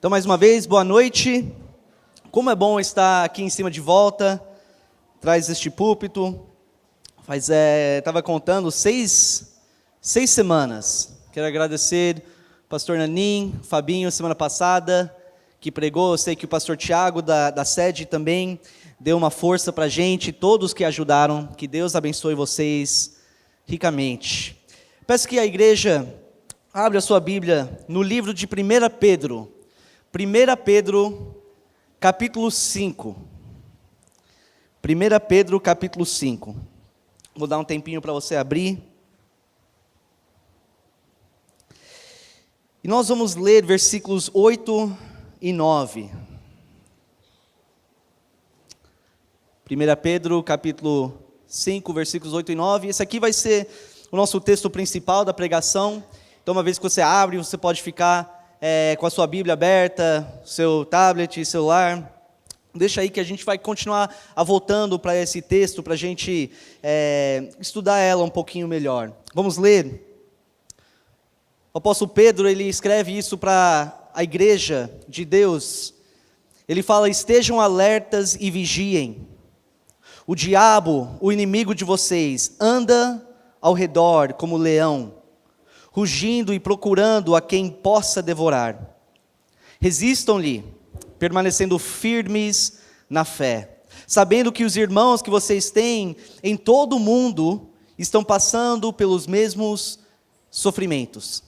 Então, mais uma vez, boa noite. Como é bom estar aqui em cima de volta, atrás deste púlpito. Estava contando seis semanas. Quero agradecer ao pastor Nanim, Fabinho, semana passada, que pregou. Eu sei que o pastor Tiago, da sede, também deu uma força para a gente, todos que ajudaram. Que Deus abençoe vocês ricamente. Peço que a igreja abra a sua Bíblia no livro de 1 Pedro. 1 Pedro, capítulo 5. 1 Pedro, capítulo 5. Vou dar um tempinho para você abrir. E nós vamos ler versículos 8 e 9. 1 Pedro, capítulo 5, versículos 8 e 9. Esse aqui vai ser o nosso texto principal da pregação. Então, uma vez que você abre, você pode ficar com a sua Bíblia aberta, seu tablet, celular. Deixa aí que a gente vai continuar voltando para esse texto, para a gente estudar ela um pouquinho melhor. Vamos ler? O apóstolo Pedro, ele escreve isso para a igreja de Deus. Ele fala: estejam alertas e vigiem. O diabo, o inimigo de vocês, anda ao redor como leão, rugindo e procurando a quem possa devorar. Resistam-lhe, permanecendo firmes na fé, sabendo que os irmãos que vocês têm em todo o mundo estão passando pelos mesmos sofrimentos.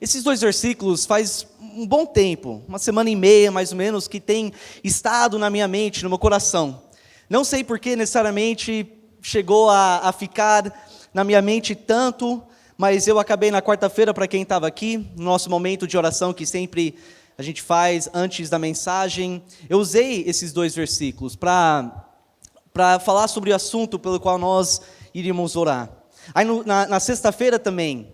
Esses dois versículos faz um bom tempo, uma semana e meia mais ou menos, que tem estado na minha mente, no meu coração. Não sei por que necessariamente chegou a ficar na minha mente tanto, mas eu acabei na quarta-feira, para quem estava aqui, no nosso momento de oração que sempre a gente faz antes da mensagem, eu usei esses dois versículos para falar sobre o assunto pelo qual nós iríamos orar. Aí na sexta-feira também,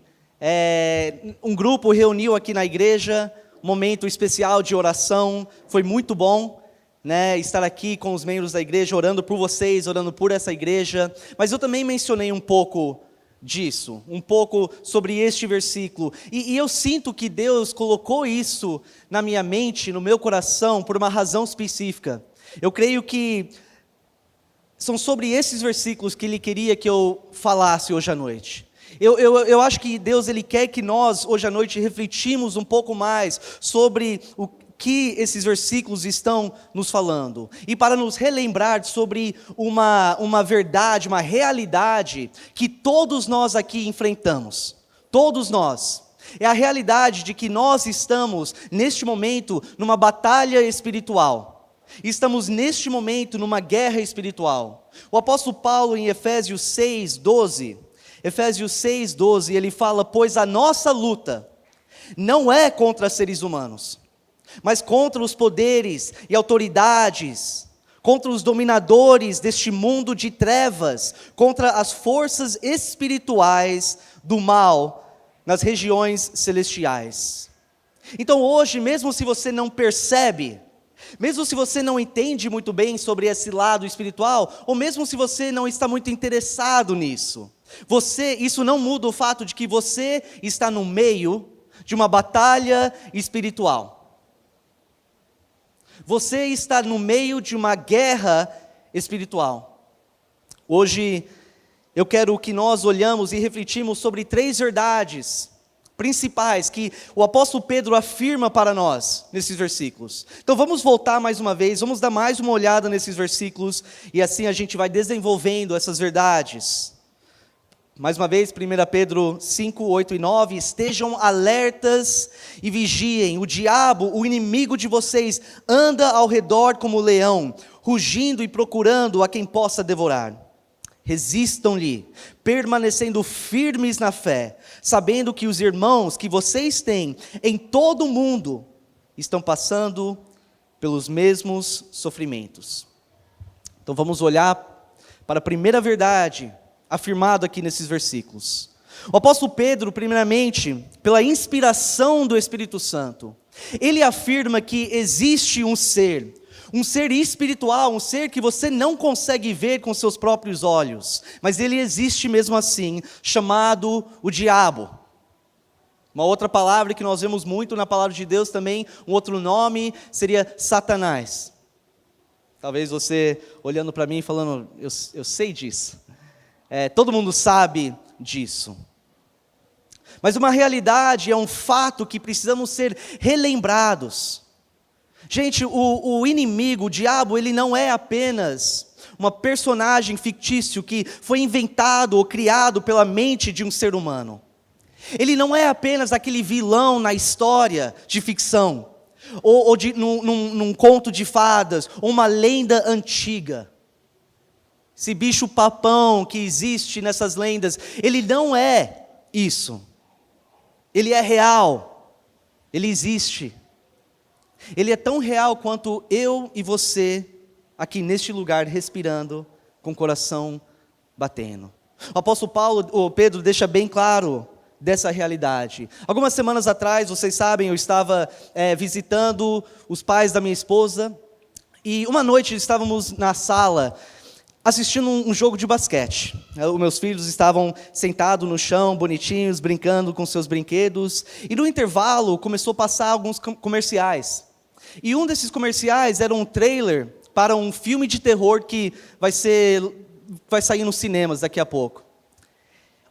um grupo reuniu aqui na igreja, um momento especial de oração, foi muito bom, né, estar aqui com os membros da igreja, orando por vocês, orando por essa igreja, mas eu também mencionei um pouco disso, um pouco sobre este versículo, e eu sinto que Deus colocou isso na minha mente, no meu coração, por uma razão específica. Eu creio que são sobre esses versículos que Ele queria que eu falasse hoje à noite. Eu acho que Deus, Ele quer que nós, hoje à noite, refletimos um pouco mais sobre o que esses versículos estão nos falando, e para nos relembrar sobre uma verdade, uma realidade que todos nós aqui enfrentamos, todos nós, é a realidade de que nós estamos neste momento numa batalha espiritual, estamos neste momento numa guerra espiritual. O apóstolo Paulo em Efésios 6:12, ele fala: pois a nossa luta não é contra seres humanos, mas contra os poderes e autoridades, contra os dominadores deste mundo de trevas, contra as forças espirituais do mal nas regiões celestiais. Então hoje, mesmo se você não percebe, mesmo se você não entende muito bem sobre esse lado espiritual, ou mesmo se você não está muito interessado nisso, isso não muda o fato de que você está no meio de uma batalha espiritual. Você está no meio de uma guerra espiritual. Hoje, eu quero que nós olhamos e refletimos sobre 3 verdades principais que o apóstolo Pedro afirma para nós, nesses versículos. Então vamos voltar mais uma vez, vamos dar mais uma olhada nesses versículos, e assim a gente vai desenvolvendo essas verdades. Mais uma vez, 1 Pedro 5, 8 e 9, estejam alertas e vigiem, o diabo, o inimigo de vocês, anda ao redor como leão, rugindo e procurando a quem possa devorar. Resistam-lhe, permanecendo firmes na fé, sabendo que os irmãos que vocês têm em todo o mundo estão passando pelos mesmos sofrimentos. Então vamos olhar para a primeira verdade afirmado aqui nesses versículos. O apóstolo Pedro, primeiramente, pela inspiração do Espírito Santo, ele afirma que existe um ser espiritual, um ser que você não consegue ver com seus próprios olhos, mas ele existe mesmo assim, chamado o diabo. Uma outra palavra que nós vemos muito na palavra de Deus também, um outro nome, seria Satanás. Talvez você olhando para mim e falando, eu sei disso. Todo mundo sabe disso. Mas uma realidade, é um fato que precisamos ser relembrados. Gente, o inimigo, o diabo, ele não é apenas uma personagem fictício que foi inventado ou criado pela mente de um ser humano. Ele não é apenas aquele vilão na história de ficção, ou num conto de fadas, ou uma lenda antiga. Esse bicho papão que existe nessas lendas, ele não é isso. Ele é real, ele existe. Ele é tão real quanto eu e você, aqui neste lugar, respirando, com o coração batendo. O apóstolo Pedro deixa bem claro dessa realidade. Algumas semanas atrás, vocês sabem, eu estava visitando os pais da minha esposa, e uma noite estávamos na sala, assistindo um jogo de basquete. Os meus filhos estavam sentados no chão, bonitinhos, brincando com seus brinquedos, e no intervalo começou a passar alguns comerciais. E um desses comerciais era um trailer para um filme de terror que vai sair nos cinemas daqui a pouco.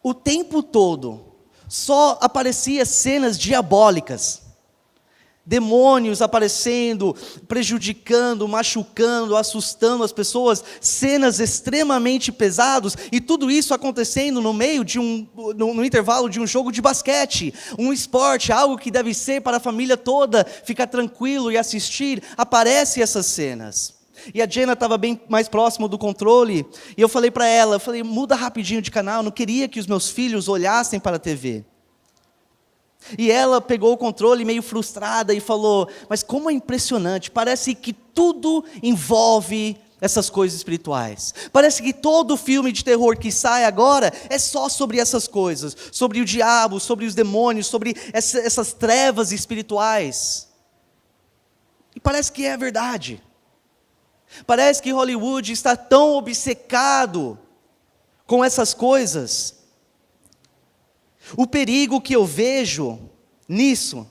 O tempo todo, só aparecia cenas diabólicas. Demônios aparecendo, prejudicando, machucando, assustando as pessoas, cenas extremamente pesadas, e tudo isso acontecendo no meio no intervalo de um jogo de basquete, um esporte, algo que deve ser para a família toda ficar tranquilo e assistir. Aparecem essas cenas. E a Jenna estava bem mais próximo do controle, e eu falei para ela, muda rapidinho de canal, não queria que os meus filhos olhassem para a TV. E ela pegou o controle meio frustrada e falou, mas como é impressionante, parece que tudo envolve essas coisas espirituais. Parece que todo filme de terror que sai agora é só sobre essas coisas, sobre o diabo, sobre os demônios, sobre essas trevas espirituais. E parece que é verdade. Parece que Hollywood está tão obcecado com essas coisas. O perigo que eu vejo nisso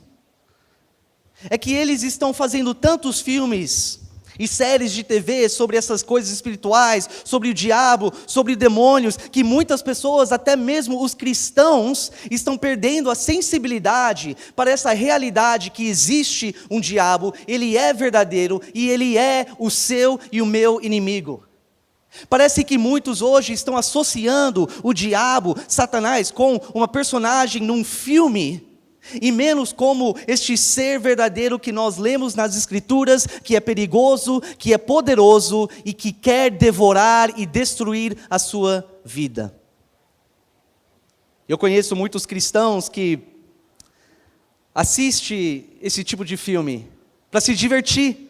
é que eles estão fazendo tantos filmes e séries de TV sobre essas coisas espirituais, sobre o diabo, sobre demônios, que muitas pessoas, até mesmo os cristãos, estão perdendo a sensibilidade para essa realidade que existe um diabo, ele é verdadeiro e ele é o seu e o meu inimigo. Parece que muitos hoje estão associando o diabo, Satanás, com uma personagem num filme, e menos como este ser verdadeiro que nós lemos nas Escrituras, que é perigoso, que é poderoso e que quer devorar e destruir a sua vida. Eu conheço muitos cristãos que assistem esse tipo de filme para se divertir.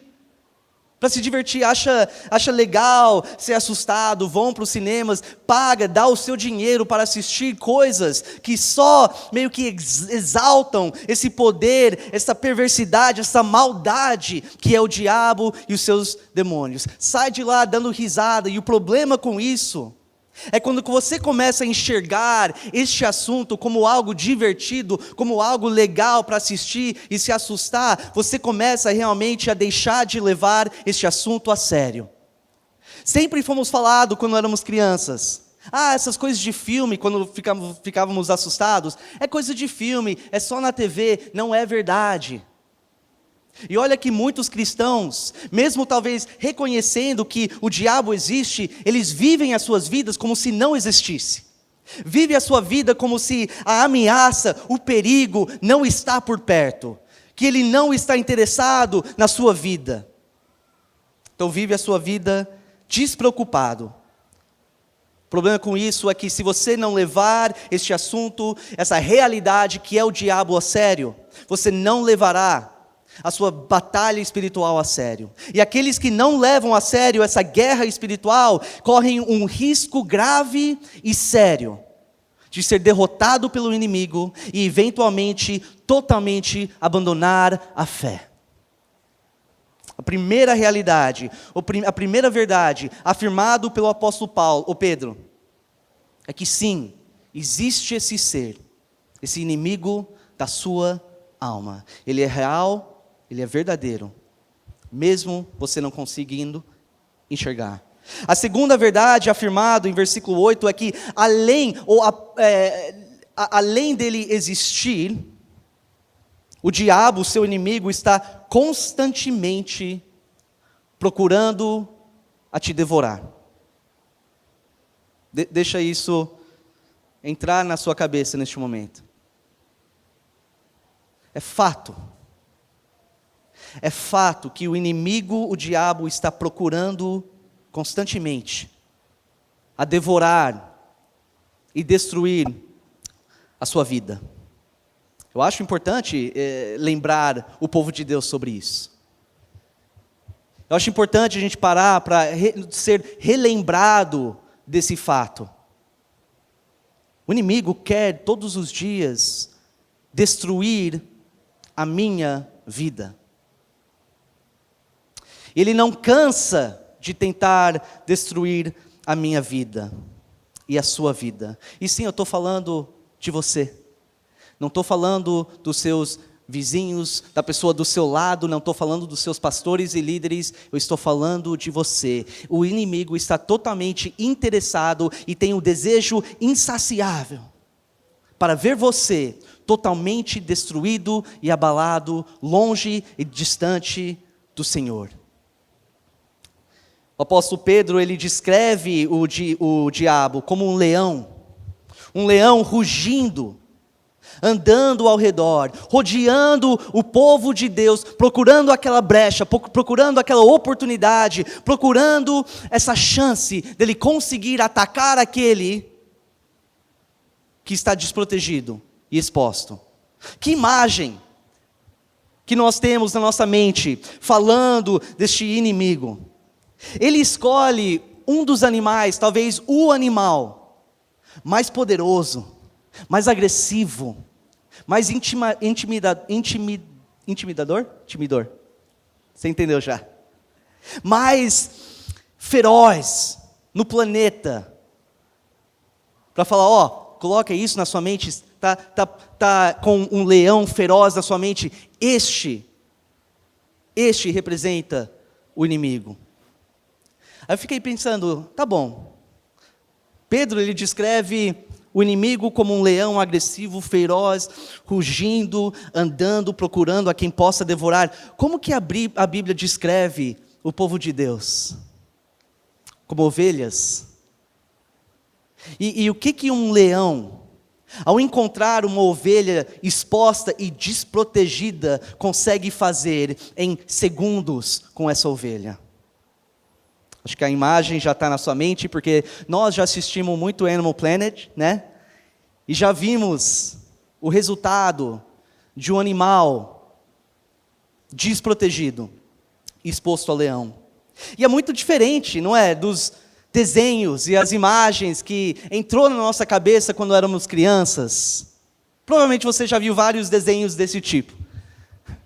Acha legal ser assustado, vão para os cinemas, paga, dá o seu dinheiro para assistir coisas que só meio que exaltam esse poder, essa perversidade, essa maldade que é o diabo e os seus demônios. Sai de lá dando risada, e o problema com isso é quando você começa a enxergar este assunto como algo divertido, como algo legal para assistir e se assustar, você começa realmente a deixar de levar este assunto a sério. Sempre fomos falados quando éramos crianças, essas coisas de filme, quando ficávamos assustados, é coisa de filme, é só na TV, não é verdade. E olha que muitos cristãos, mesmo talvez reconhecendo que o diabo existe, eles vivem as suas vidas como se não existisse. Vive a sua vida como se a ameaça, o perigo não está por perto, que ele não está interessado na sua vida. Então vive a sua vida despreocupado. O problema com isso é que se você não levar este assunto, essa realidade que é o diabo a sério, você não levará a sua batalha espiritual a sério. E aqueles que não levam a sério essa guerra espiritual, correm um risco grave e sério de ser derrotado pelo inimigo e eventualmente, totalmente abandonar a fé. A primeira realidade, a primeira verdade, afirmado pelo apóstolo Pedro, é que sim, existe esse ser, esse inimigo da sua alma. Ele é real, ele é verdadeiro, mesmo você não conseguindo enxergar. A segunda verdade afirmada em versículo 8 é que além dele existir, o diabo, seu inimigo, está constantemente procurando a te devorar. Deixa isso entrar na sua cabeça neste momento. É fato que o inimigo, o diabo, está procurando constantemente a devorar e destruir a sua vida. Eu acho importante lembrar o povo de Deus sobre isso. Eu acho importante a gente parar para ser relembrado desse fato. O inimigo quer todos os dias destruir a minha vida. Ele não cansa de tentar destruir a minha vida e a sua vida. E sim, eu estou falando de você. Não estou falando dos seus vizinhos, da pessoa do seu lado, não estou falando dos seus pastores e líderes, eu estou falando de você. O inimigo está totalmente interessado e tem um desejo insaciável para ver você totalmente destruído e abalado, longe e distante do Senhor. O apóstolo Pedro, ele descreve o diabo como um leão rugindo, andando ao redor, rodeando o povo de Deus, procurando aquela brecha, procurando aquela oportunidade, procurando essa chance dele conseguir atacar aquele que está desprotegido e exposto. Que imagem que nós temos na nossa mente, falando deste inimigo. Ele escolhe um dos animais, talvez o animal mais poderoso, mais agressivo, mais intimidador? Você entendeu já? Mais feroz no planeta. Para falar, coloca isso na sua mente, tá com um leão feroz na sua mente. Este representa o inimigo. Aí eu fiquei pensando, tá bom. Pedro, ele descreve o inimigo como um leão agressivo, feroz, rugindo, andando, procurando a quem possa devorar. Como que a Bíblia descreve o povo de Deus? Como ovelhas? E o que um leão, ao encontrar uma ovelha exposta e desprotegida, consegue fazer em segundos com essa ovelha? Acho que a imagem já está na sua mente, porque nós já assistimos muito Animal Planet, né? E já vimos o resultado de um animal desprotegido, exposto ao leão. E é muito diferente, não é? Dos desenhos e as imagens que entrou na nossa cabeça quando éramos crianças. Provavelmente você já viu vários desenhos desse tipo.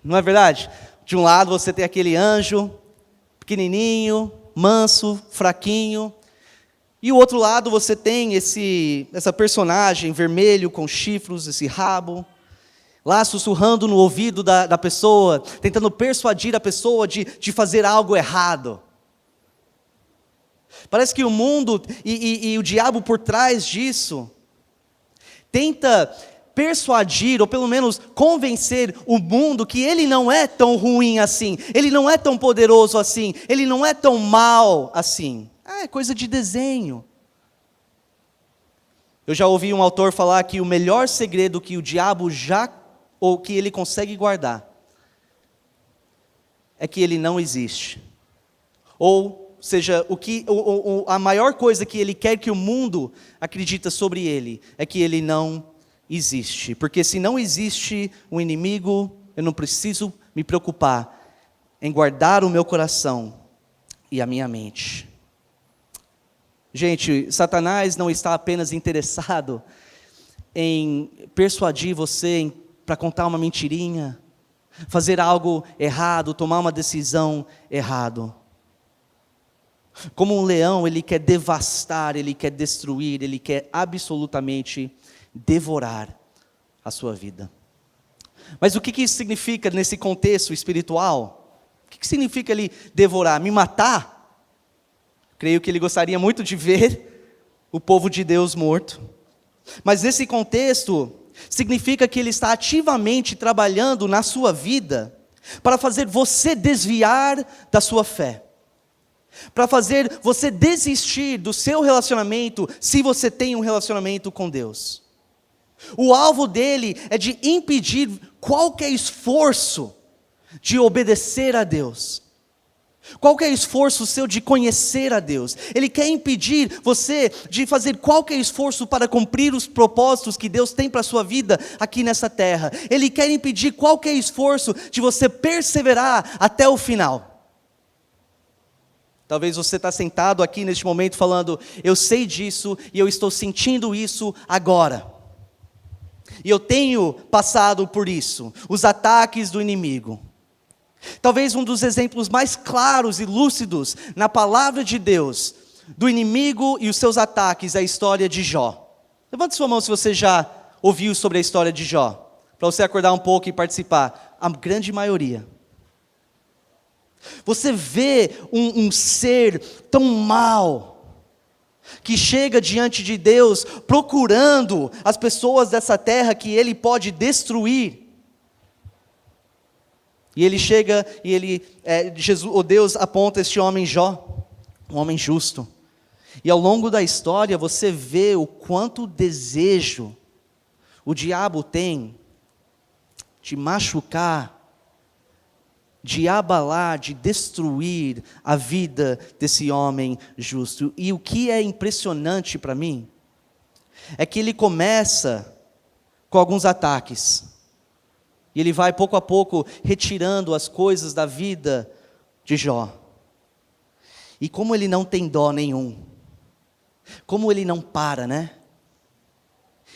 Não é verdade? De um lado você tem aquele anjo, pequenininho, manso, fraquinho. E o outro lado você tem essa personagem vermelho com chifres, esse rabo, lá sussurrando no ouvido da pessoa, tentando persuadir a pessoa de fazer algo errado. Parece que o mundo e o diabo por trás disso tenta persuadir, ou pelo menos convencer o mundo que ele não é tão ruim assim, ele não é tão poderoso assim, ele não é tão mal assim. É coisa de desenho. Eu já ouvi um autor falar que o melhor segredo que o diabo ou que ele consegue guardar, é que ele não existe. Ou seja, a maior coisa que ele quer que o mundo acredita sobre ele, é que ele não existe. Porque se não existe um inimigo, eu não preciso me preocupar em guardar o meu coração e a minha mente. Gente, Satanás não está apenas interessado em persuadir você para contar uma mentirinha, fazer algo errado, tomar uma decisão errada. Como um leão, ele quer devastar, ele quer destruir, ele quer absolutamente devorar a sua vida. Mas o que isso significa nesse contexto espiritual? O que significa ele devorar? Me matar? Creio que ele gostaria muito de ver o povo de Deus morto. Mas nesse contexto, significa que ele está ativamente trabalhando na sua vida para fazer você desviar da sua fé, para fazer você desistir do seu relacionamento, se você tem um relacionamento com Deus. O alvo dele é de impedir qualquer esforço de obedecer a Deus, qualquer esforço seu de conhecer a Deus. Ele quer impedir você de fazer qualquer esforço para cumprir os propósitos que Deus tem para a sua vida aqui nessa terra. Ele quer impedir qualquer esforço de você perseverar até o final. Talvez você está sentado aqui neste momento falando, eu sei disso e eu estou sentindo isso agora. E eu tenho passado por isso, os ataques do inimigo. Talvez um dos exemplos mais claros e lúcidos na palavra de Deus, do inimigo e os seus ataques, é a história de Jó. Levante sua mão se você já ouviu sobre a história de Jó, para você acordar um pouco e participar. A grande maioria. Você vê um ser tão mau, que chega diante de Deus, procurando as pessoas dessa terra que ele pode destruir. E ele chega e Deus aponta este homem Jó, um homem justo. E ao longo da história você vê o quanto desejo o diabo tem de machucar, de abalar, de destruir a vida desse homem justo. E o que é impressionante para mim, é que ele começa com alguns ataques, e ele vai pouco a pouco retirando as coisas da vida de Jó. E como ele não tem dó nenhum, como ele não para, né?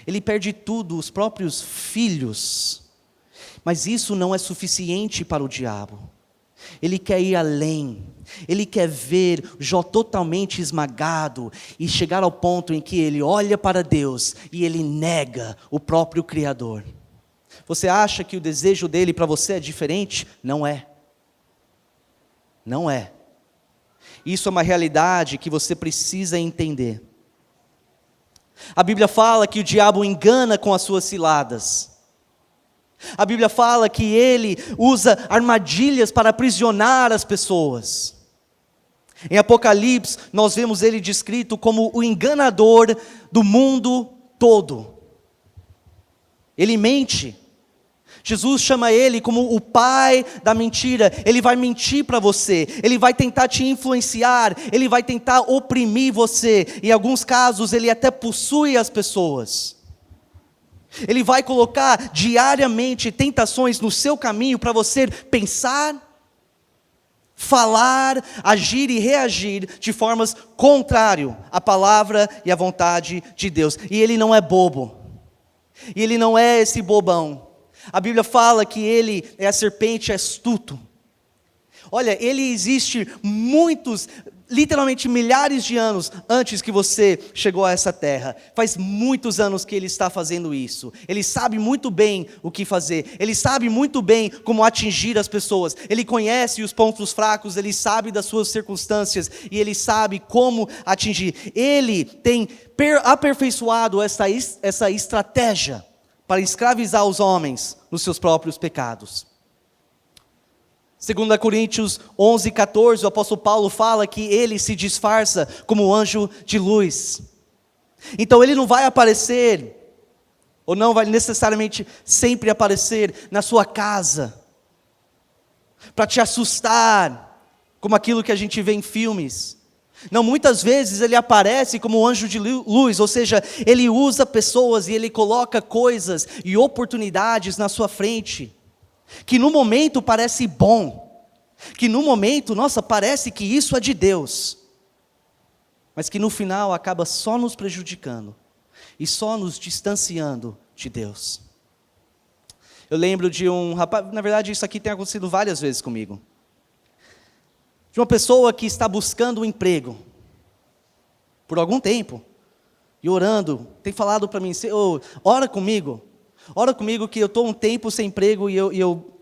Ele perde tudo, os próprios filhos. Mas isso não é suficiente para o diabo. Ele quer ir além. Ele quer ver Jó totalmente esmagado e chegar ao ponto em que ele olha para Deus e ele nega o próprio Criador. Você acha que o desejo dele para você é diferente? Não é. Não é. Isso é uma realidade que você precisa entender. A Bíblia fala que o diabo engana com as suas ciladas. A Bíblia fala que ele usa armadilhas para aprisionar as pessoas. Em Apocalipse, nós vemos ele descrito como o enganador do mundo todo. Ele mente. Jesus chama ele como o pai da mentira. Ele vai mentir para você, ele vai tentar te influenciar, ele vai tentar oprimir você. Em alguns casos, ele até possui as pessoas. Ele vai colocar diariamente tentações no seu caminho para você pensar, falar, agir e reagir de formas contrárias à palavra e à vontade de Deus. E ele não é bobo. E ele não é esse bobão. A Bíblia fala que ele é a serpente astuto. Olha, ele existe literalmente milhares de anos antes que você chegou a essa terra. Faz muitos anos que ele está fazendo isso. Ele sabe muito bem o que fazer. Ele sabe muito bem como atingir as pessoas. Ele conhece os pontos fracos, ele sabe das suas circunstâncias e ele sabe como atingir. Ele tem aperfeiçoado essa estratégia para escravizar os homens nos seus próprios pecados. 2 Coríntios 11:14, o apóstolo Paulo fala que ele se disfarça como anjo de luz. Então ele não vai aparecer, ou não vai necessariamente sempre aparecer na sua casa, para te assustar, como aquilo que a gente vê em filmes. Não, muitas vezes ele aparece como anjo de luz, ou seja, ele usa pessoas e ele coloca coisas e oportunidades na sua frente, que no momento parece bom, que no momento, nossa, parece que isso é de Deus, mas que no final acaba só nos prejudicando, e só nos distanciando de Deus. Eu lembro de um rapaz, na verdade isso aqui tem acontecido várias vezes comigo, de uma pessoa que está buscando um emprego, por algum tempo, e orando, tem falado para mim, ora comigo, Ora comigo que eu estou um tempo sem emprego e eu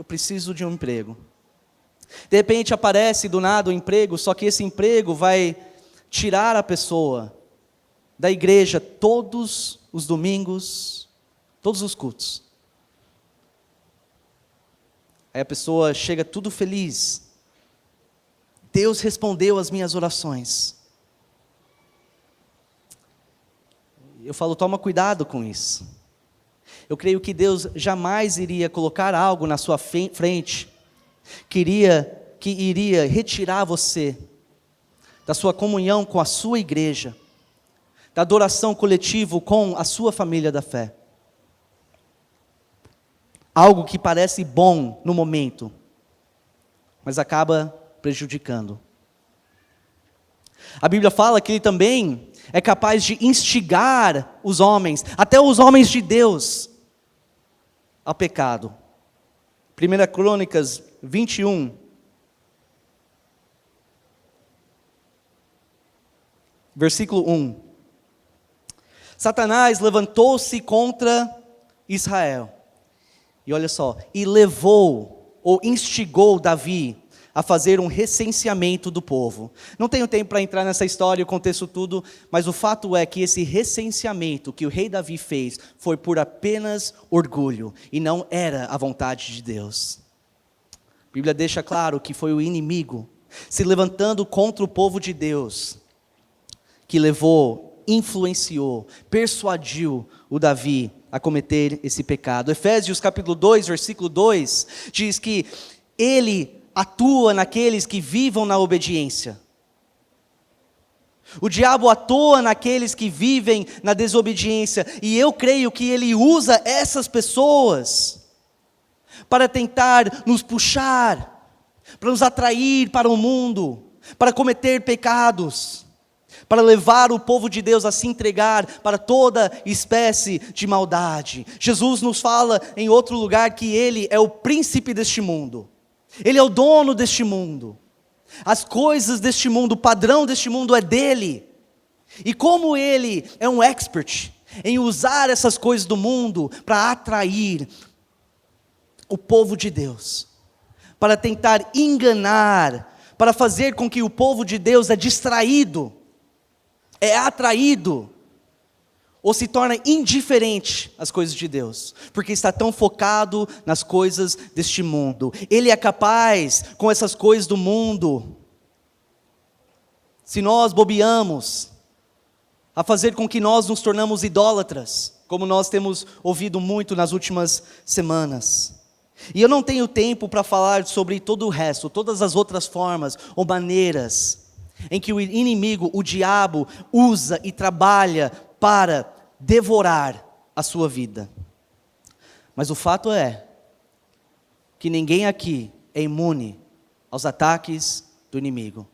preciso de um emprego. De repente aparece do nada um emprego, só que esse emprego vai tirar a pessoa da igreja todos os domingos, todos os cultos. Aí a pessoa chega tudo feliz. Deus respondeu às minhas orações. Eu falo, toma cuidado com isso. Eu creio que Deus jamais iria colocar algo na sua frente que iria retirar você da sua comunhão com a sua igreja, da adoração coletiva com a sua família da fé. Algo que parece bom no momento, mas acaba prejudicando. A Bíblia fala que Ele também é capaz de instigar os homens, até os homens de Deus, ao pecado. 1 Crônicas 21, versículo 1. Satanás levantou-se contra Israel. E olha só, e levou ou instigou Davi a fazer um recenseamento do povo. Não tenho tempo para entrar nessa história, o contexto tudo, mas o fato é que esse recenseamento que o rei Davi fez foi por apenas orgulho e não era a vontade de Deus. A Bíblia deixa claro que foi o inimigo se levantando contra o povo de Deus que levou, influenciou, persuadiu o Davi a cometer esse pecado. Efésios capítulo 2, versículo 2, diz que ele atua naqueles que vivam na obediência. O diabo atua naqueles que vivem na desobediência, e eu creio que ele usa essas pessoas para tentar nos puxar, para nos atrair para o mundo, para cometer pecados, para levar o povo de Deus a se entregar para toda espécie de maldade. Jesus nos fala em outro lugar que Ele é o príncipe deste mundo, Ele é o dono deste mundo, as coisas deste mundo, o padrão deste mundo é dele, e como Ele é um expert em usar essas coisas do mundo para atrair o povo de Deus, para tentar enganar, para fazer com que o povo de Deus é distraído, é atraído, ou se torna indiferente às coisas de Deus, porque está tão focado nas coisas deste mundo. Ele é capaz, com essas coisas do mundo, se nós bobeamos, a fazer com que nós nos tornamos idólatras, como nós temos ouvido muito nas últimas semanas. E eu não tenho tempo para falar sobre todo o resto, todas as outras formas ou maneiras em que o inimigo, o diabo, usa e trabalha para devorar a sua vida. Mas o fato é que ninguém aqui é imune aos ataques do inimigo.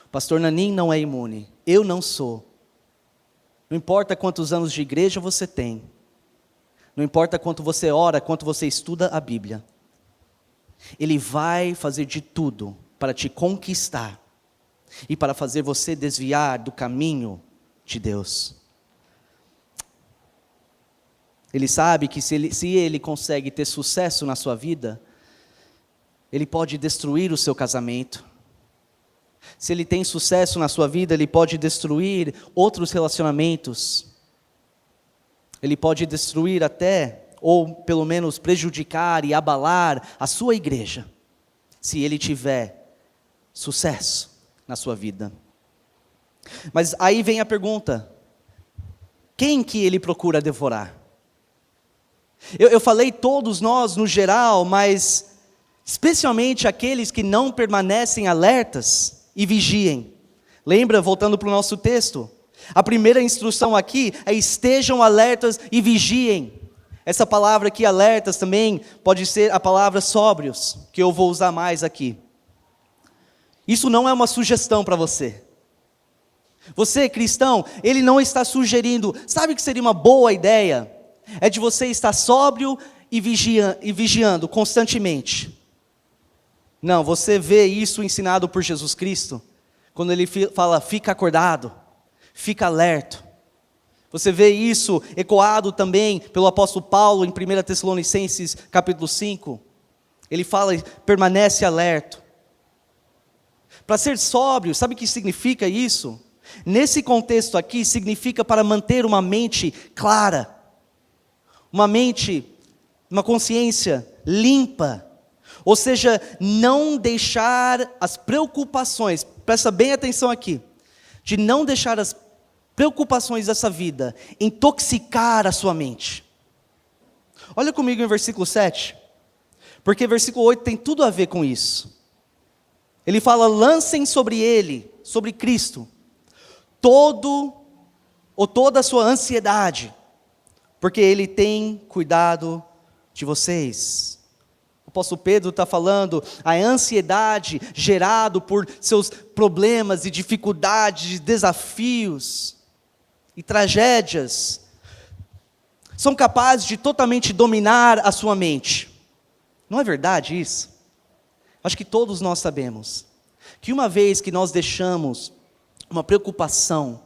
O pastor Nanin não é imune, eu não sou. Não importa quantos anos de igreja você tem, não importa quanto você ora, quanto você estuda a Bíblia, ele vai fazer de tudo para te conquistar e para fazer você desviar do caminho de Deus. Ele sabe que se ele consegue ter sucesso na sua vida, ele pode destruir o seu casamento. Se ele tem sucesso na sua vida, ele pode destruir outros relacionamentos. Ele pode destruir até, ou pelo menos prejudicar e abalar a sua igreja, se ele tiver sucesso na sua vida. Mas aí vem a pergunta: quem que ele procura devorar? Eu falei todos nós no geral, mas especialmente aqueles que não permanecem alertas e vigiem. Lembra, voltando para o nosso texto, a primeira instrução aqui é: estejam alertas e vigiem. Essa palavra aqui, alertas, também pode ser a palavra sóbrios, que eu vou usar mais aqui. Isso não é uma sugestão para você. Você, cristão, ele não está sugerindo. Sabe o que seria uma boa ideia? É de você estar sóbrio e vigiando constantemente. Não, você vê isso ensinado por Jesus Cristo, quando ele fala: fica acordado, fica alerta. Você vê isso ecoado também pelo apóstolo Paulo em 1 Tessalonicenses capítulo 5. Ele fala, permanece alerta. Para ser sóbrio, sabe o que significa isso? Nesse contexto aqui, significa para manter uma mente clara, uma consciência limpa, ou seja, não deixar as preocupações, presta bem atenção aqui, de não deixar as preocupações dessa vida intoxicar a sua mente. Olha comigo em versículo 7, porque versículo 8 tem tudo a ver com isso. Ele fala, lancem sobre ele, sobre Cristo, toda a sua ansiedade, porque ele tem cuidado de vocês. O apóstolo Pedro está falando, a ansiedade gerada por seus problemas e dificuldades, desafios e tragédias, são capazes de totalmente dominar a sua mente. Não é verdade isso? Acho que todos nós sabemos, que uma vez que nós deixamos uma preocupação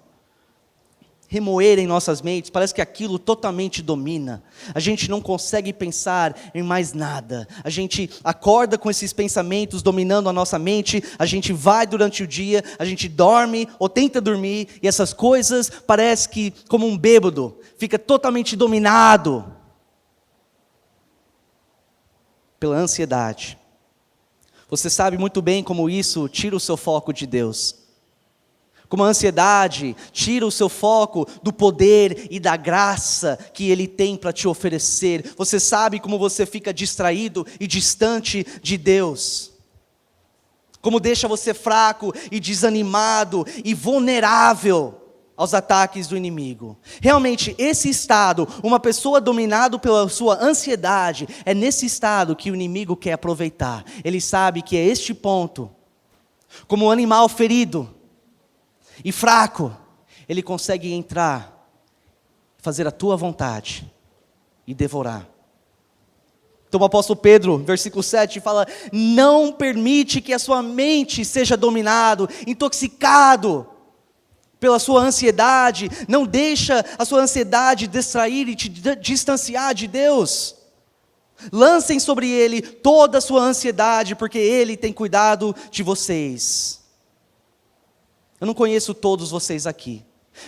remoer em nossas mentes, parece que aquilo totalmente domina, a gente não consegue pensar em mais nada, a gente acorda com esses pensamentos dominando a nossa mente, a gente vai durante o dia, a gente dorme ou tenta dormir, e essas coisas parece que como um bêbado, fica totalmente dominado pela ansiedade. Você sabe muito bem como isso tira o seu foco de Deus. Como a ansiedade tira o seu foco do poder e da graça que Ele tem para te oferecer. Você sabe como você fica distraído e distante de Deus. Como deixa você fraco e desanimado e vulnerável aos ataques do inimigo. Realmente, esse estado, uma pessoa dominada pela sua ansiedade, é nesse estado que o inimigo quer aproveitar. Ele sabe que é este ponto, como um animal ferido e fraco, ele consegue entrar, fazer a tua vontade e devorar. Então o apóstolo Pedro, versículo 7, fala, não permite que a sua mente seja dominado, intoxicado pela sua ansiedade, não deixa a sua ansiedade distrair e te distanciar de Deus. Lancem sobre Ele toda a sua ansiedade, porque Ele tem cuidado de vocês. Eu não conheço todos vocês aqui,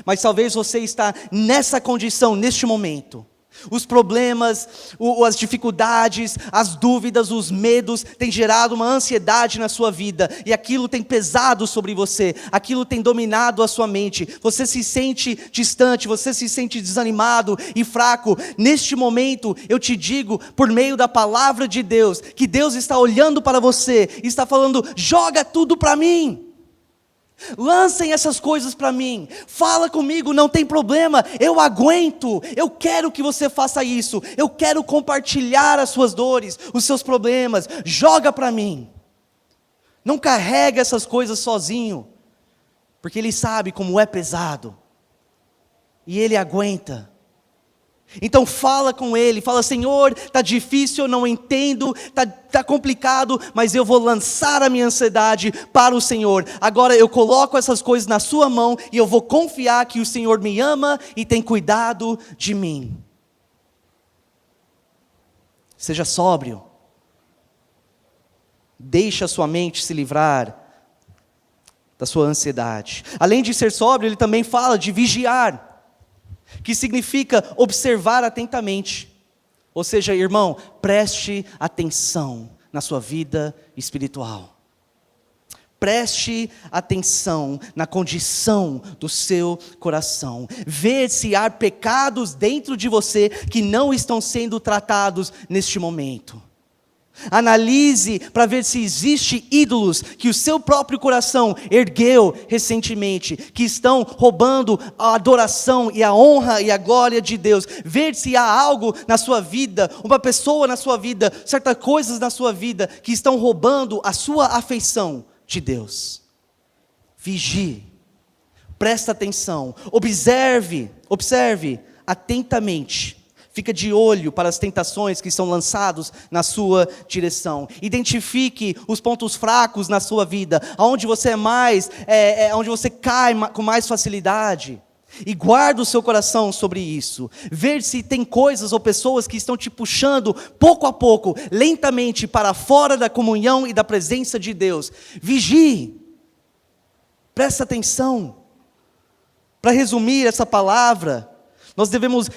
mas talvez você está nessa condição, neste momento. Os problemas, as dificuldades, as dúvidas, os medos têm gerado uma ansiedade na sua vida, e aquilo tem pesado sobre você, aquilo tem dominado a sua mente, você se sente distante, você se sente desanimado e fraco. Neste momento eu te digo, por meio da palavra de Deus, que Deus está olhando para você, e está falando, joga tudo para mim. Lancem essas coisas para mim, fala comigo, não tem problema, eu aguento, eu quero que você faça isso, eu quero compartilhar as suas dores, os seus problemas, joga para mim. Não carrega essas coisas sozinho, porque Ele sabe como é pesado, e Ele aguenta. Então fala com Ele, fala, Senhor, está difícil, eu não entendo, está complicado, mas eu vou lançar a minha ansiedade para o Senhor. Agora eu coloco essas coisas na sua mão, e eu vou confiar que o Senhor me ama e tem cuidado de mim. Seja sóbrio, deixa a sua mente se livrar da sua ansiedade. Além de ser sóbrio, ele também fala de vigiar, que significa observar atentamente. Ou seja, irmão, preste atenção na sua vida espiritual. Preste atenção na condição do seu coração. Vê se há pecados dentro de você que não estão sendo tratados neste momento. Analise para ver se existem ídolos que o seu próprio coração ergueu recentemente, que estão roubando a adoração e a honra e a glória de Deus. Ver se há algo na sua vida, uma pessoa na sua vida, certas coisas na sua vida que estão roubando a sua afeição de Deus. Vigie, presta atenção, observe atentamente. Fica de olho para as tentações que são lançadas na sua direção. Identifique os pontos fracos na sua vida, onde você onde você cai com mais facilidade. E guarda o seu coração sobre isso. Ver se tem coisas ou pessoas que estão te puxando, pouco a pouco, lentamente, para fora da comunhão e da presença de Deus. Vigie. Presta atenção. Para resumir essa palavra, nós devemos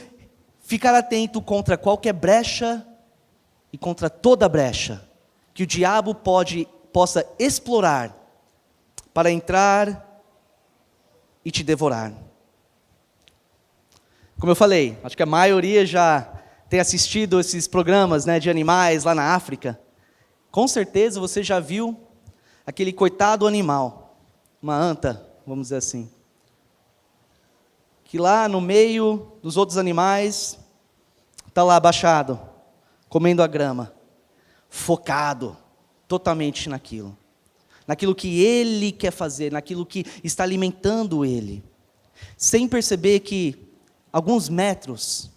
ficar atento contra qualquer brecha e contra toda brecha que o diabo possa explorar para entrar e te devorar. Como eu falei, acho que a maioria já tem assistido esses programas, né, de animais lá na África. Com certeza você já viu aquele coitado animal, uma anta, vamos dizer assim, que lá no meio dos outros animais, está lá abaixado, comendo a grama, focado totalmente naquilo que ele quer fazer, naquilo que está alimentando ele, sem perceber que alguns metros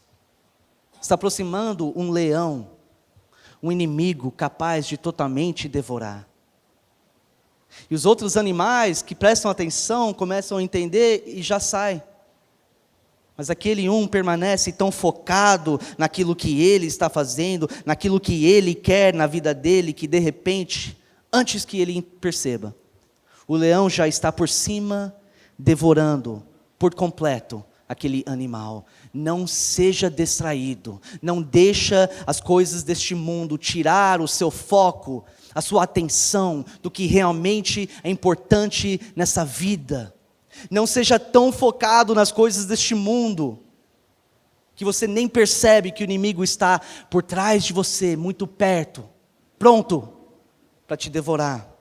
está aproximando um leão, um inimigo capaz de totalmente devorar. E os outros animais que prestam atenção começam a entender e já saem. Mas aquele permanece tão focado naquilo que ele está fazendo, naquilo que ele quer na vida dele, que de repente, antes que ele perceba, o leão já está por cima, devorando por completo aquele animal. Não seja distraído, não deixa as coisas deste mundo tirar o seu foco, a sua atenção do que realmente é importante nessa vida. Não seja tão focado nas coisas deste mundo, que você nem percebe que o inimigo está por trás de você, muito perto, pronto para te devorar.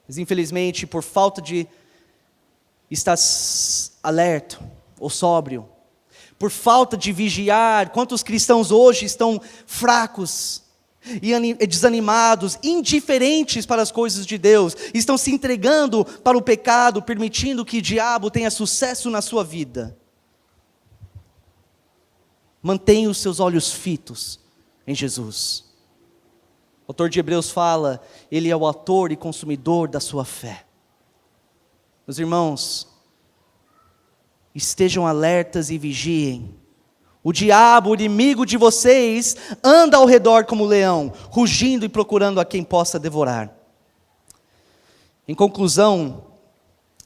Mas infelizmente, por falta de estar alerta ou sóbrio, por falta de vigiar, quantos cristãos hoje estão fracos e desanimados, indiferentes para as coisas de Deus, estão se entregando para o pecado, permitindo que o diabo tenha sucesso na sua vida. Mantenha os seus olhos fitos em Jesus. O autor de Hebreus fala, ele é o autor e consumidor da sua fé. Meus irmãos, estejam alertas e vigiem. O diabo, o inimigo de vocês, anda ao redor como leão, rugindo e procurando a quem possa devorar. Em conclusão,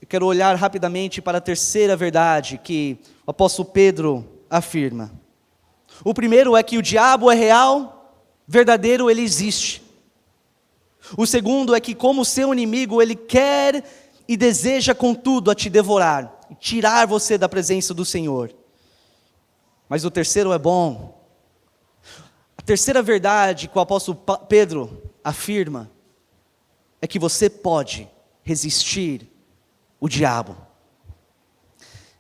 eu quero olhar rapidamente para a terceira verdade que o apóstolo Pedro afirma. O primeiro é que o diabo é real, verdadeiro, ele existe. O segundo é que, como seu inimigo, ele quer e deseja contudo a te devorar, e tirar você da presença do Senhor. Mas o terceiro é bom. A terceira verdade que o apóstolo Pedro afirma é que você pode resistir o diabo.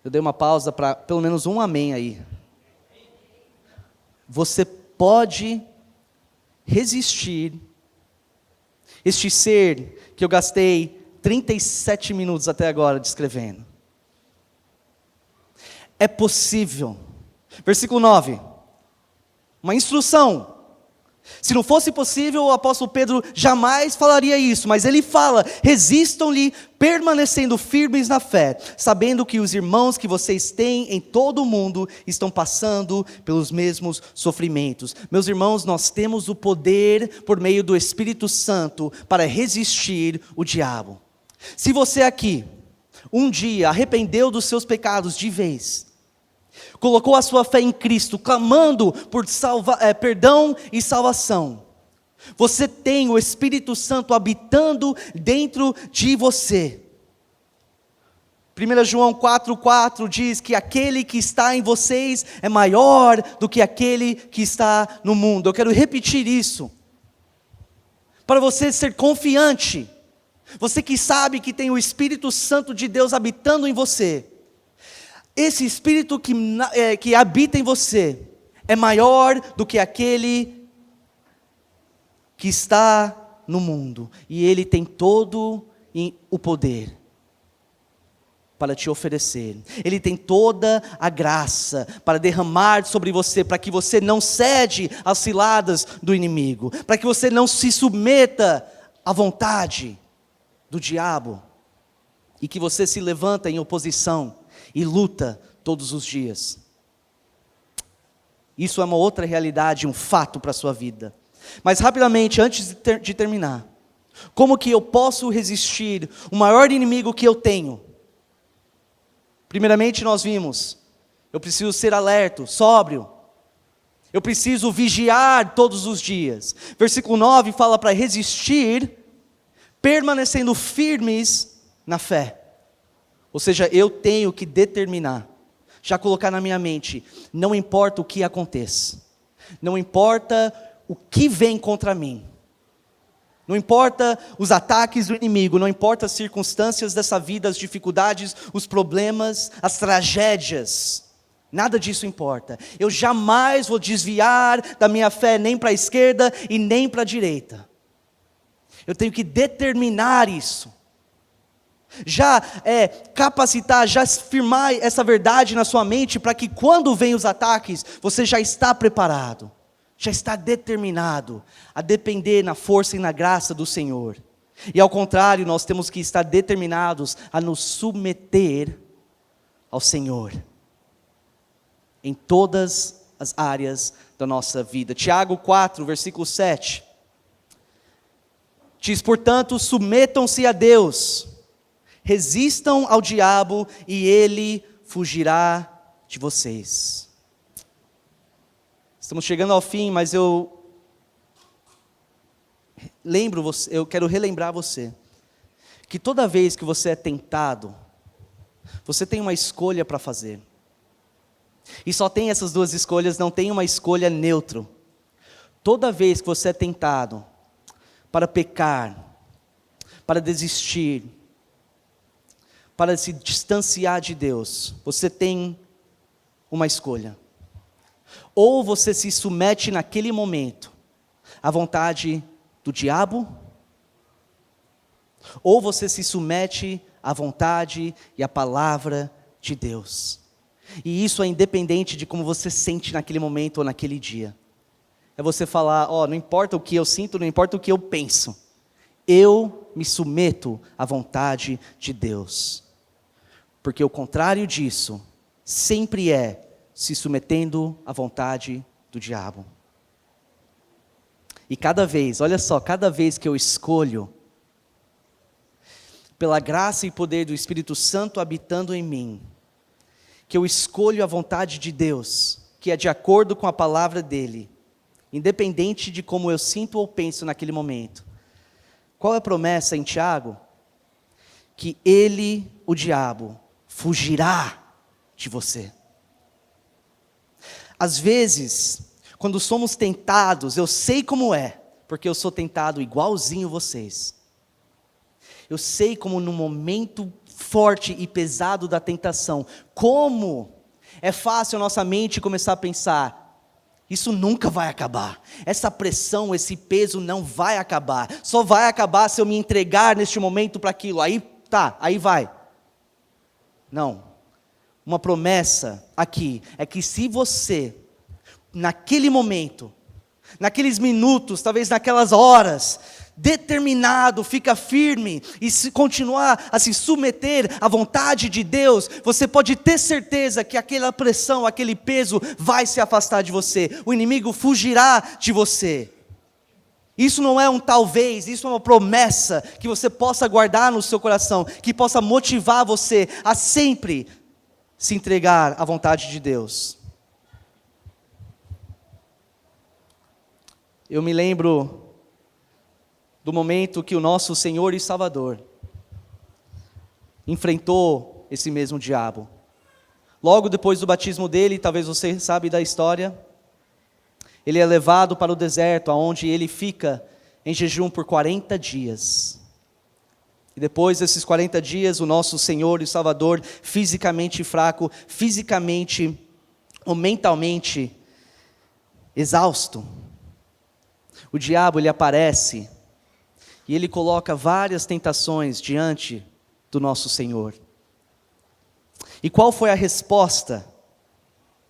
Eu dei uma pausa para pelo menos um amém aí. Você pode resistir este ser que eu gastei 37 minutos até agora descrevendo. É possível. Versículo 9, uma instrução. Se não fosse possível, o apóstolo Pedro jamais falaria isso, mas ele fala, resistam-lhe, permanecendo firmes na fé, sabendo que os irmãos que vocês têm em todo o mundo estão passando pelos mesmos sofrimentos. Meus irmãos, nós temos o poder, por meio do Espírito Santo, para resistir o diabo. Se você aqui, um dia, arrependeu dos seus pecados de vez, colocou a sua fé em Cristo, clamando por perdão e salvação, você tem o Espírito Santo habitando dentro de você. 1 João 4,4 diz que aquele que está em vocês é maior do que aquele que está no mundo. Eu quero repetir isso, para você ser confiante, você que sabe que tem o Espírito Santo de Deus habitando em você. Esse Espírito que habita em você é maior do que aquele que está no mundo. E Ele tem todo o poder para te oferecer. Ele tem toda a graça para derramar sobre você, para que você não cede às ciladas do inimigo, para que você não se submeta à vontade do diabo, e que você se levanta em oposição, e luta todos os dias. Isso é uma outra realidade, um fato para a sua vida. Mas rapidamente, antes de terminar, como que eu posso resistir o maior inimigo que eu tenho? Primeiramente nós vimos, eu preciso ser alerta, sóbrio. Eu preciso vigiar todos os dias. Versículo 9 fala para resistir, permanecendo firmes na fé. Ou seja, eu tenho que determinar, já colocar na minha mente, não importa o que aconteça, não importa o que vem contra mim, não importa os ataques do inimigo, não importa as circunstâncias dessa vida, as dificuldades, os problemas, as tragédias, nada disso importa. Eu jamais vou desviar da minha fé nem para a esquerda e nem para a direita. Eu tenho que determinar isso. Já capacitar, já firmar essa verdade na sua mente, para que quando vem os ataques, você já está preparado, já está determinado a depender na força e na graça do Senhor. E ao contrário, nós temos que estar determinados a nos submeter ao Senhor, em todas as áreas da nossa vida. Tiago 4, versículo 7, diz: portanto, submetam-se a Deus, resistam ao diabo e ele fugirá de vocês. Estamos chegando ao fim, mas eu quero relembrar você, que toda vez que você é tentado, você tem uma escolha para fazer. E só tem essas duas escolhas, não tem uma escolha neutra. Toda vez que você é tentado para pecar, para desistir, para se distanciar de Deus, você tem uma escolha. Ou você se submete naquele momento à vontade do diabo, ou você se submete à vontade e à palavra de Deus. E isso é independente de como você sente naquele momento ou naquele dia. É você falar, não importa o que eu sinto, não importa o que eu penso, eu me submeto à vontade de Deus. Porque o contrário disso sempre é se submetendo à vontade do diabo. E cada vez que eu escolho, pela graça e poder do Espírito Santo habitando em mim, que eu escolho a vontade de Deus, que é de acordo com a palavra dele, independente de como eu sinto ou penso naquele momento. Qual é a promessa em Tiago? Que ele, o diabo, fugirá de você. Às vezes, quando somos tentados, eu sei como é, porque eu sou tentado igualzinho vocês. Eu sei como no momento forte e pesado da tentação, como é fácil a nossa mente começar a pensar, isso nunca vai acabar, essa pressão, esse peso não vai acabar, só vai acabar se eu me entregar neste momento para aquilo, aí vai. Não, uma promessa aqui, é que se você, naquele momento, naqueles minutos, talvez naquelas horas, determinado, fica firme, e se continuar a se submeter à vontade de Deus, você pode ter certeza que aquela pressão, aquele peso, vai se afastar de você, o inimigo fugirá de você. Isso não é um talvez, isso é uma promessa, que você possa guardar no seu coração, que possa motivar você a sempre se entregar à vontade de Deus. Eu me lembro do momento que o nosso Senhor e Salvador enfrentou esse mesmo diabo. Logo depois do batismo dele, talvez você sabe da história, ele é levado para o deserto, onde ele fica em jejum por 40 dias. E depois desses 40 dias, o nosso Senhor e Salvador, fisicamente fraco, fisicamente ou mentalmente exausto, o diabo ele aparece e ele coloca várias tentações diante do nosso Senhor. E qual foi a resposta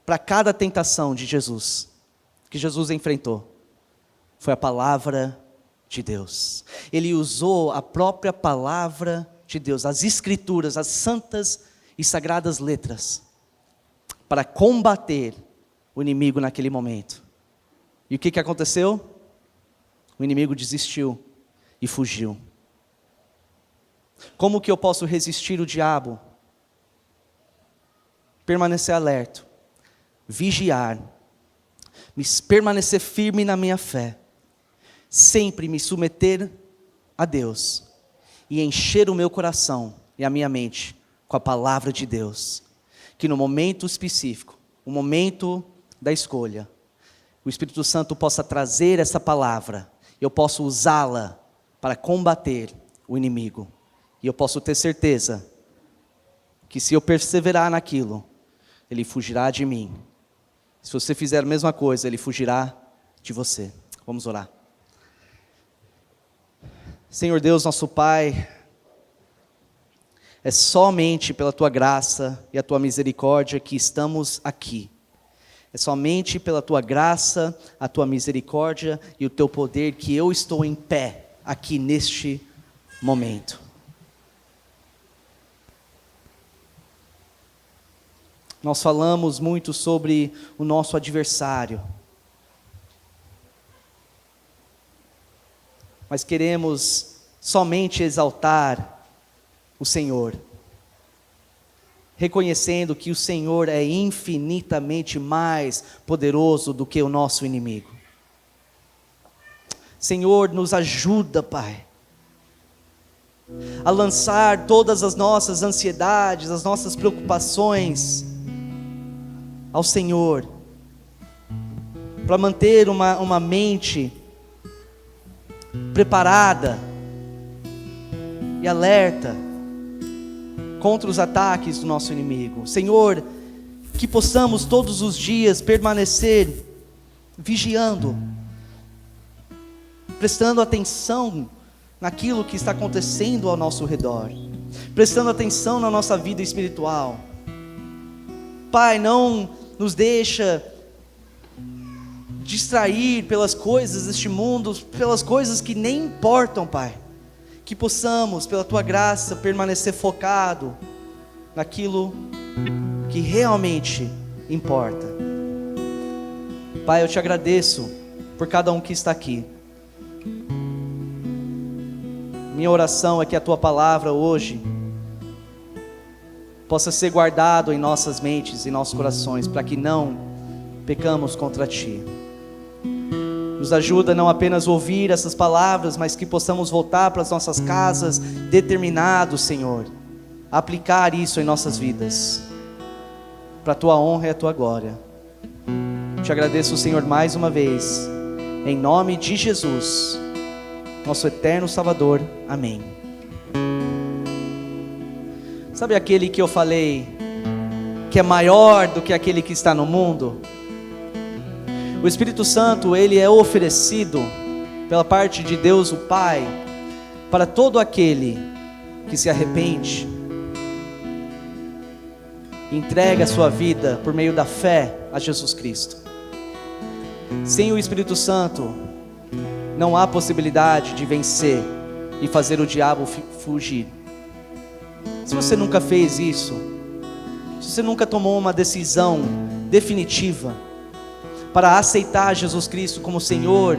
para cada tentação de Jesus, que Jesus enfrentou? Foi a palavra de Deus. Ele usou a própria palavra de Deus, as Escrituras, as santas e sagradas letras para combater o inimigo naquele momento. E o que aconteceu? O inimigo desistiu e fugiu. Como que eu posso resistir o diabo? Permanecer alerta, vigiar, permanecer firme na minha fé, sempre me submeter a Deus e encher o meu coração e a minha mente com a palavra de Deus, que no momento específico, o momento da escolha, o Espírito Santo possa trazer essa palavra, e eu posso usá-la para combater o inimigo, e eu posso ter certeza que se eu perseverar naquilo, ele fugirá de mim. Se você fizer a mesma coisa, ele fugirá de você. Vamos orar. Senhor Deus, nosso Pai, é somente pela Tua graça e a Tua misericórdia que estamos aqui. É somente pela Tua graça, a Tua misericórdia e o Teu poder que eu estou em pé aqui neste momento. Nós falamos muito sobre o nosso adversário, mas queremos somente exaltar o Senhor, reconhecendo que o Senhor é infinitamente mais poderoso do que o nosso inimigo. Senhor, nos ajuda, Pai, a lançar todas as nossas ansiedades, as nossas preocupações ao Senhor, para manter uma mente preparada e alerta contra os ataques do nosso inimigo. Senhor, que possamos todos os dias permanecer vigiando, prestando atenção naquilo que está acontecendo ao nosso redor, prestando atenção na nossa vida espiritual. Pai, não nos deixa distrair pelas coisas deste mundo, pelas coisas que nem importam, Pai. Que possamos, pela Tua graça, permanecer focado naquilo que realmente importa. Pai, eu Te agradeço por cada um que está aqui. Minha oração é que a Tua palavra hoje possa ser guardado em nossas mentes e nossos corações, para que não pecamos contra Ti. Nos ajuda não apenas a ouvir essas palavras, mas que possamos voltar para as nossas casas determinados, Senhor, a aplicar isso em nossas vidas, para a Tua honra e a Tua glória. Te agradeço, Senhor, mais uma vez, em nome de Jesus, nosso eterno Salvador. Amém. Sabe aquele que eu falei que é maior do que aquele que está no mundo? O Espírito Santo, ele é oferecido pela parte de Deus o Pai para todo aquele que se arrepende, entrega a sua vida por meio da fé a Jesus Cristo. Sem o Espírito Santo, não há possibilidade de vencer e fazer o diabo fugir. Se você nunca fez isso, se você nunca tomou uma decisão definitiva para aceitar Jesus Cristo como Senhor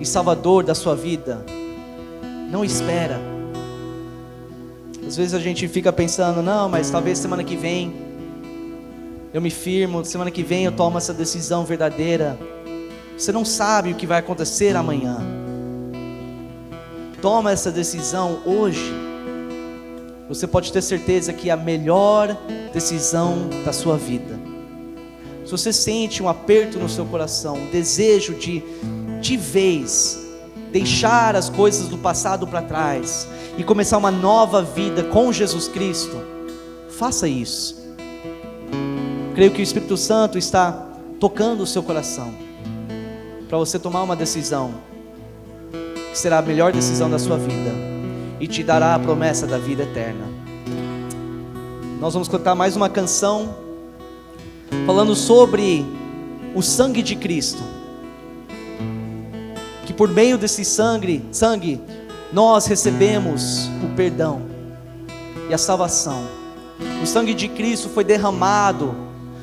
e Salvador da sua vida, não espera. Às vezes a gente fica pensando, não, mas talvez semana que vem eu me firmo, semana que vem eu tomo essa decisão verdadeira. Você não sabe o que vai acontecer amanhã. Toma essa decisão hoje. Você pode ter certeza que é a melhor decisão da sua vida. Se você sente um aperto no seu coração, um desejo de vez, deixar as coisas do passado para trás e começar uma nova vida com Jesus Cristo, faça isso. Creio que o Espírito Santo está tocando o seu coração, para você tomar uma decisão, que será a melhor decisão da sua vida, e te dará a promessa da vida eterna. Nós vamos cantar mais uma canção, falando sobre o sangue de Cristo, que por meio desse sangue, nós recebemos o perdão e a salvação. O sangue de Cristo foi derramado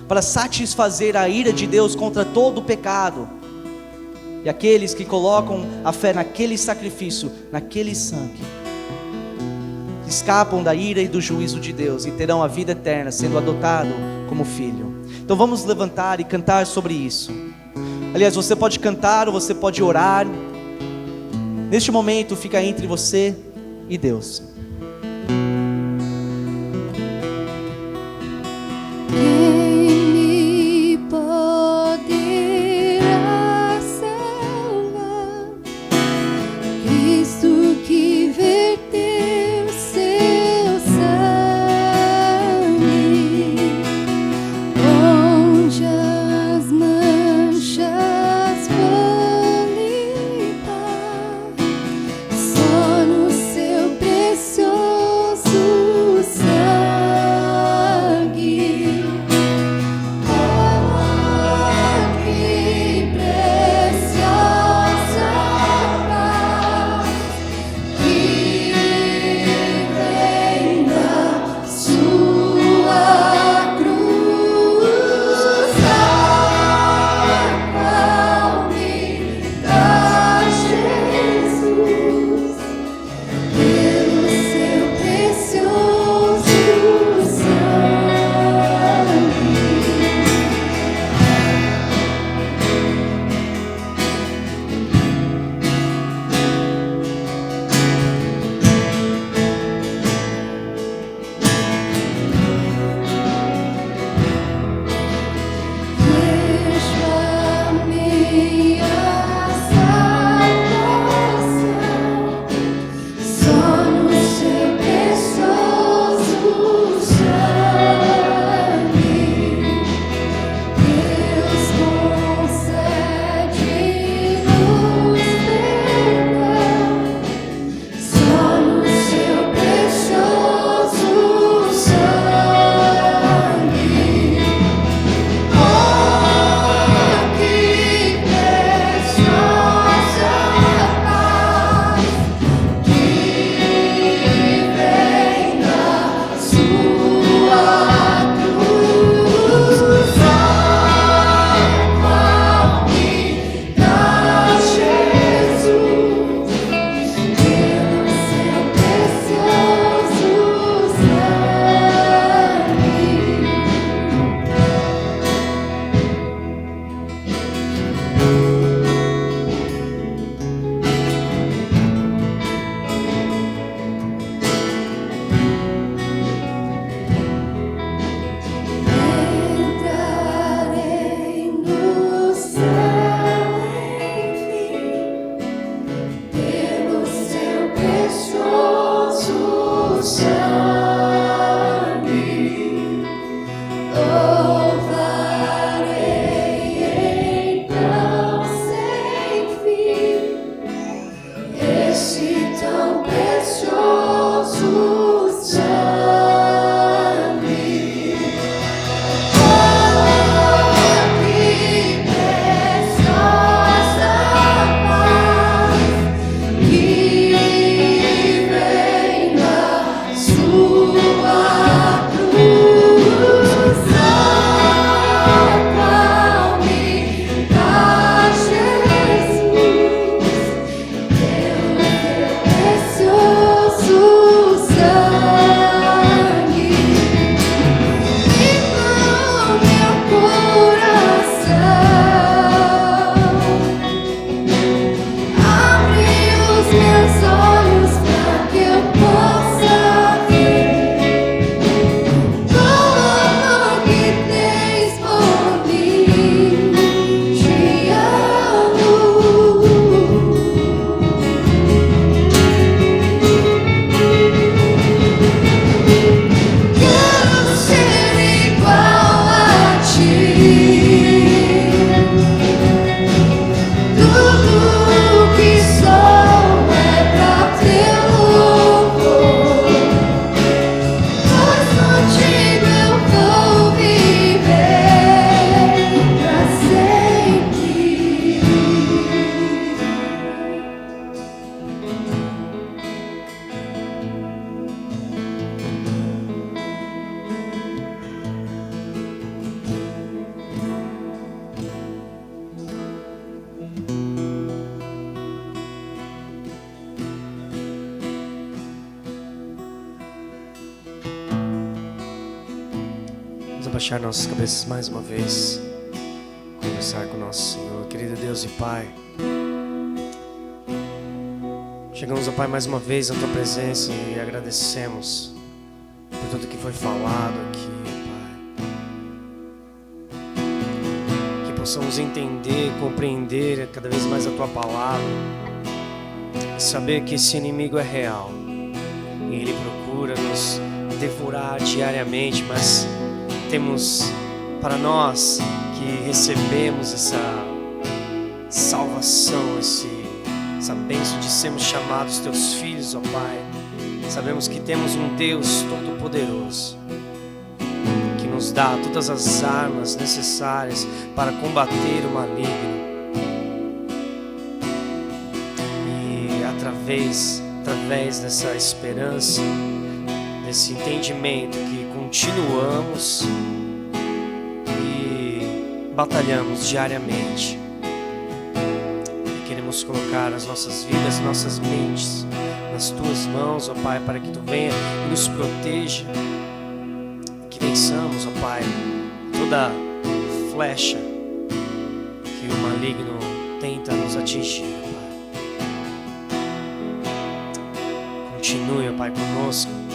para satisfazer a ira de Deus contra todo o pecado. E aqueles que colocam a fé naquele sacrifício, naquele sangue, escapam da ira e do juízo de Deus e terão a vida eterna, sendo adotado como filho. Então vamos levantar e cantar sobre isso. Aliás, você pode cantar ou você pode orar. Neste momento fica entre você e Deus. Só no seu precioso baixar nossas cabeças mais uma vez, conversar com nosso Senhor, querido Deus e Pai. Chegamos, ó Pai, mais uma vez na Tua presença e agradecemos por tudo que foi falado aqui, Pai. Que possamos entender, compreender cada vez mais a Tua palavra e saber que esse inimigo é real e ele procura nos devorar diariamente, mas temos para nós que recebemos essa salvação, essa bênção de sermos chamados Teus filhos, ó Pai. Sabemos que temos um Deus Todo-Poderoso que nos dá todas as armas necessárias para combater o maligno. E através dessa esperança, desse entendimento que continuamos e batalhamos diariamente, queremos colocar as nossas vidas, nossas mentes nas Tuas mãos, ó Pai, para que Tu venha e nos proteja, que vençamos, ó Pai, toda flecha que o maligno tenta nos atingir, ó Pai. Continue, ó Pai, conosco no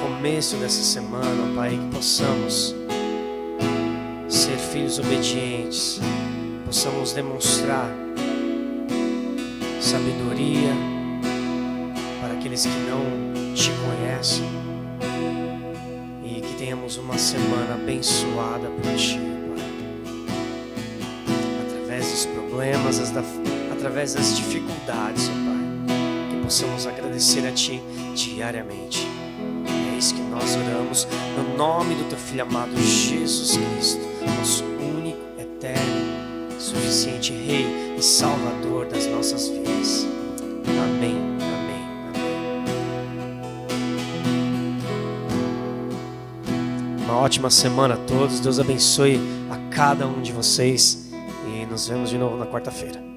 começo dessa semana, ó Pai, que possamos ser filhos obedientes, possamos demonstrar sabedoria para aqueles que não Te conhecem e que tenhamos uma semana abençoada por Ti, Pai. Através dos problemas, através das dificuldades, ó Pai, que possamos agradecer a Ti diariamente. É isso que nós oramos no nome do Teu Filho amado Jesus Cristo, nosso único, eterno, suficiente Rei e Salvador das nossas vidas. Amém, amém, amém. Uma ótima semana a todos. Deus abençoe a cada um de vocês e nos vemos de novo na quarta-feira.